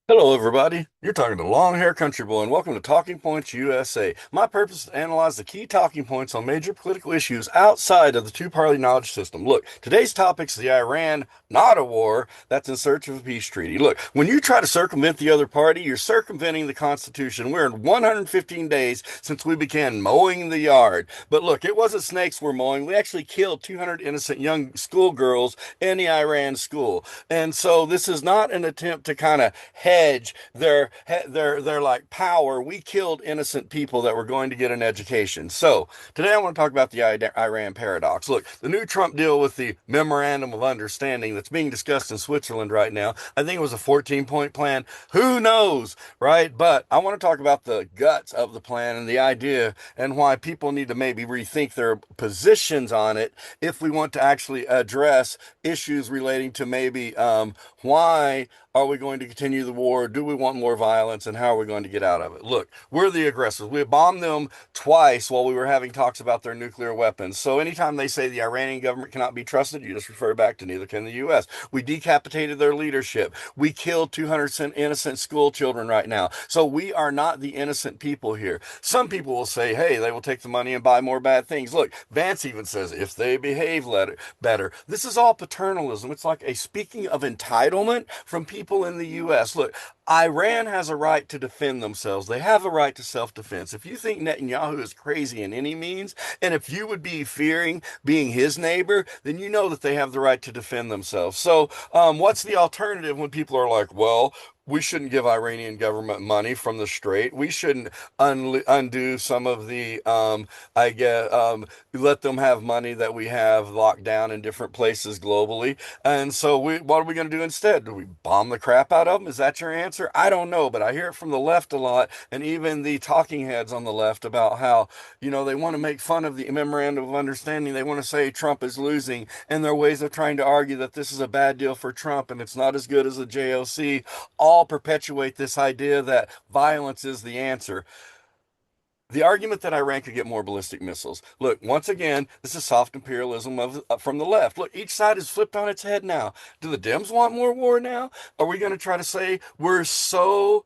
Hello, everybody. You're talking to Long Hair Country Boy, and welcome to Talking Points USA. My purpose is to analyze the key talking points on major political issues outside of the two-party knowledge system. Look, today's topic is the Iran not a war that's in search of a peace treaty. Look, when you try to circumvent the other party, you're circumventing the Constitution. We're in 115 days since we began mowing the yard. But look, it wasn't snakes we're mowing. We actually killed 200 innocent young schoolgirls in the Iran school. And so this is not an attempt to kind of hedge their like power. We killed innocent people that were going to get an education. So today I want to talk about the Iran paradox. Look, the new Trump deal with the memorandum of understanding that's being discussed in Switzerland right now. I think it was a 14-point plan. Who knows, right? But I want to talk about the guts of the plan and the idea and why people need to maybe rethink their positions on it if we want to actually address issues relating to maybe why are we going to continue the war? Do we want more violence? And how are we going to get out of it? Look, we're the aggressors. We bombed them twice while we were having talks about their nuclear weapons. So anytime they say the Iranian government cannot be trusted, you just refer back to neither can the U.S. We decapitated their leadership. We killed 200 innocent school children right now. So we are not the innocent people here. Some people will say, hey, they will take the money and buy more bad things. Look, Vance even says if they behave better. This is all paternalism. It's like a speaking of entitlement from people in the U.S. Look, Iran has a right to defend themselves. They have a right to self-defense. If you think Netanyahu is crazy in any means, and if you would be fearing being his neighbor, then you know that they have the right to defend themselves. So, what's the alternative when people are like, well, we shouldn't give Iranian government money from the strait. We shouldn't undo some of the, I guess, let them have money that we have locked down in different places globally. And so, what are we going to do instead? Do we bomb the crap out of them? Is that your answer? I don't know, but I hear it from the left a lot, and even the talking heads on the left about how, they want to make fun of the memorandum of understanding. They want to say Trump is losing, and there are ways of trying to argue that this is a bad deal for Trump and it's not as good as the JOC. All perpetuate this idea that violence is the answer. The argument that Iran could get more ballistic missiles. Look, once again, this is soft imperialism from the left. Look, each side is flipped on its head now. Do the Dems want more war now? Are we going to try to say we're so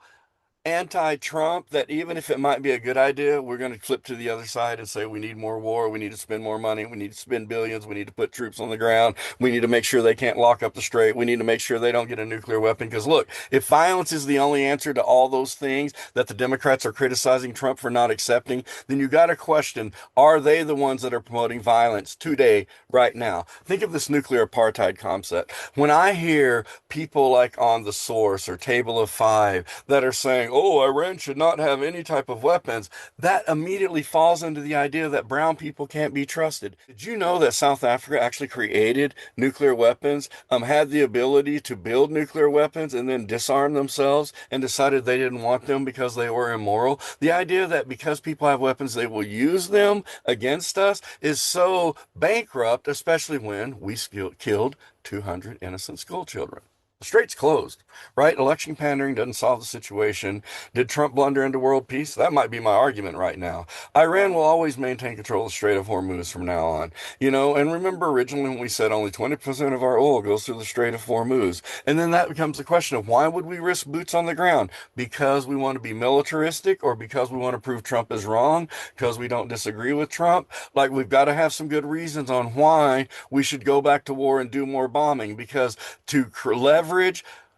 anti-Trump that even if it might be a good idea, we're going to flip to the other side and say we need more war, we need to spend more money, we need to spend billions, we need to put troops on the ground, we need to make sure they can't lock up the strait, we need to make sure they don't get a nuclear weapon. Because look, if violence is the only answer to all those things that the Democrats are criticizing Trump for not accepting, then you got to question, are they the ones that are promoting violence today, right now? Think of this nuclear apartheid concept. When I hear people like on the Source or Table of Five that are saying, oh, Iran should not have any type of weapons, that immediately falls into the idea that brown people can't be trusted. Did you know that South Africa actually created nuclear weapons, had the ability to build nuclear weapons and then disarm themselves and decided they didn't want them because they were immoral? The idea that because people have weapons, they will use them against us is so bankrupt, especially when we killed 200 innocent school children. The strait's closed, right? Election pandering doesn't solve the situation. Did Trump blunder into world peace? That might be my argument right now. Iran will always maintain control of the Strait of Hormuz from now on. And remember originally when we said only 20% of our oil goes through the Strait of Hormuz. And then that becomes the question of why would we risk boots on the ground? Because we want to be militaristic or because we want to prove Trump is wrong? Because we don't disagree with Trump? Like, we've got to have some good reasons on why we should go back to war and do more bombing, because to leverage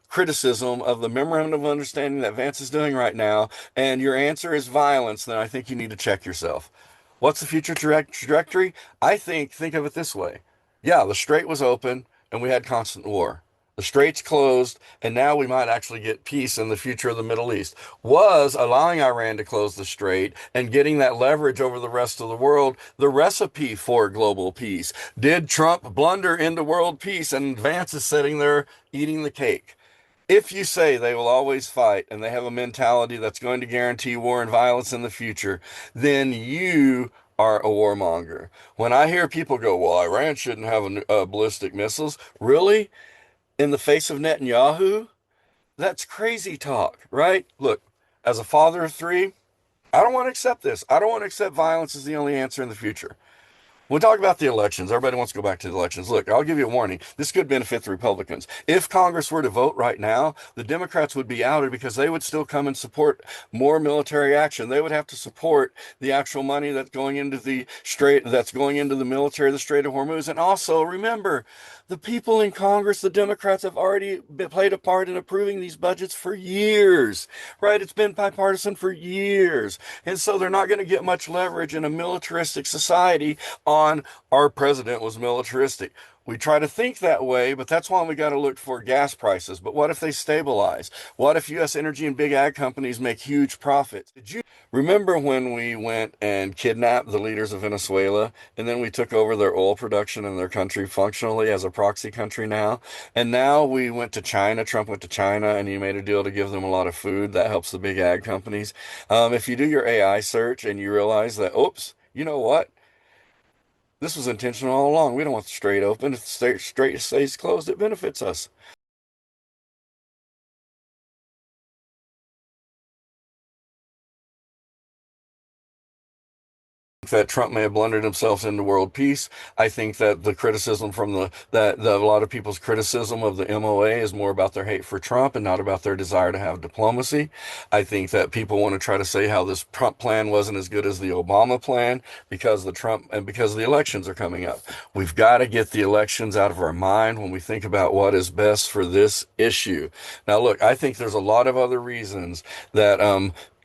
criticism of the memorandum of understanding that Vance is doing right now, and your answer is violence, then I think you need to check yourself. What's the future trajectory? Think of it this way. Yeah, the strait was open and we had constant war. The strait's closed, and now we might actually get peace in the future of the Middle East. Was allowing Iran to close the strait and getting that leverage over the rest of the world the recipe for global peace? Did Trump blunder into world peace and Vance is sitting there eating the cake? If you say they will always fight and they have a mentality that's going to guarantee war and violence in the future, then you are a warmonger. When I hear people go, well, Iran shouldn't have ballistic missiles, really? In the face of Netanyahu? That's crazy talk, right? Look, as a father of three, I don't want to accept this. I don't want to accept violence as the only answer in the future. We'll talk about the elections. Everybody wants to go back to the elections. Look, I'll give you a warning. This could benefit the Republicans. If Congress were to vote right now, the Democrats would be outed because they would still come and support more military action. They would have to support the actual money that's going into the strait, that's going into the military, the Strait of Hormuz. And also remember, the people in Congress, the Democrats have already played a part in approving these budgets for years, right? It's been bipartisan for years. And so they're not going to get much leverage in a militaristic society on our president was militaristic. We try to think that way, but that's why we got to look for gas prices. But what if they stabilize? What if U.S. energy and big ag companies make huge profits? Did you remember when we went and kidnapped the leaders of Venezuela and then we took over their oil production in their country functionally as a proxy country now? And now we went to China. Trump went to China and he made a deal to give them a lot of food. That helps the big ag companies. If you do your AI search and you realize that, oops, you know what? This was intentional all along. We don't want the strait open. If the strait stays closed, it benefits us. That Trump may have blundered himself into world peace. I think that the criticism from a lot of people's criticism of the MOA is more about their hate for Trump and not about their desire to have diplomacy. I think that people want to try to say how this Trump plan wasn't as good as the Obama plan because the Trump and because the elections are coming up. We've got to get the elections out of our mind when we think about what is best for this issue. Now, look, I think there's a lot of other reasons that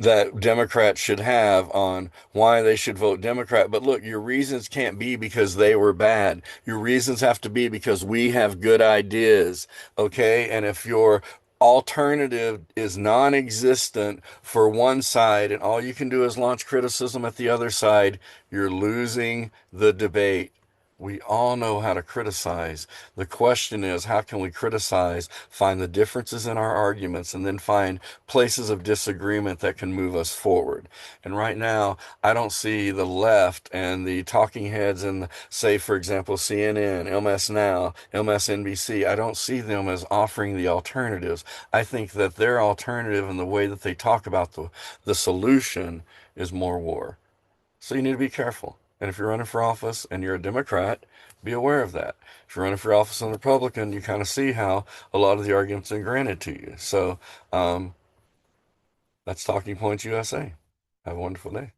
that Democrats should have on why they should vote Democrat. But look, your reasons can't be because they were bad. Your reasons have to be because we have good ideas. Okay. And if your alternative is non-existent for one side and all you can do is launch criticism at the other side, you're losing the debate. We all know how to criticize. The question is, how can we criticize, find the differences in our arguments, and then find places of disagreement that can move us forward? And right now, I don't see the left and the talking heads in, say, for example, CNN, MS Now, MSNBC. I don't see them as offering the alternatives. I think that their alternative and the way that they talk about the solution is more war. So you need to be careful. And if you're running for office and you're a Democrat, be aware of that. If you're running for office and Republican, you kind of see how a lot of the arguments are granted to you. So um, that's Talking Points USA. Have a wonderful day.